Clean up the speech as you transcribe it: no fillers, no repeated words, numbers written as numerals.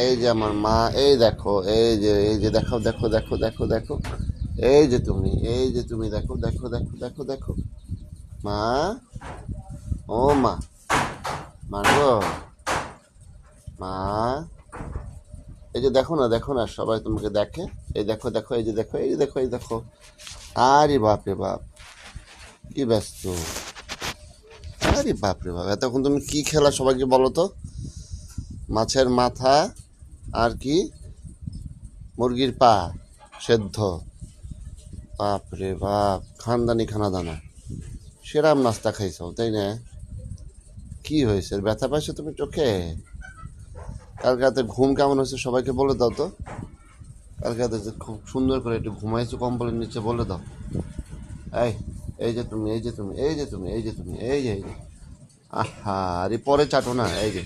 এই যে আমার মা, এই দেখো, এই যে দেখো দেখো দেখো দেখো দেখো, এই যে তুমি দেখো দেখো দেখো দেখো দেখো। মা, ও মা, মা গো, মা, এই যে দেখো না সবাই তোমাকে দেখে। এই দেখো দেখো, এই যে দেখো, এই যে দেখো, এই দেখো। আরে বাপ রে বাপ, কি ব্যস্ত। আরে বাপ রে বাপ, এতক্ষণ তুমি কি খেলা সবাইকে বলো তো? মাছের মাথা আর কি? মুরগির পা সেদ্ধ। বাপ রে বাপ, খানদানি খানা দানা, সেরাম নাস্তা খাইছো তাই না? কি হয়েছে, ব্যথা পাইছো তুমি চোখে? কালকে রাতে ঘুম কেমন হয়েছে সবাইকে বলে দাও তো। কালকে রাতে যে খুব সুন্দর করে একটু ঘুমাইছো কম্বলের নিচে, বলে দাও। এই, এই যে তুমি, এই যে তুমি, এই যে তুমি, এই যে তুমি, এই যে, এই যে। আহা, আরে পরে চাটো না, এই যে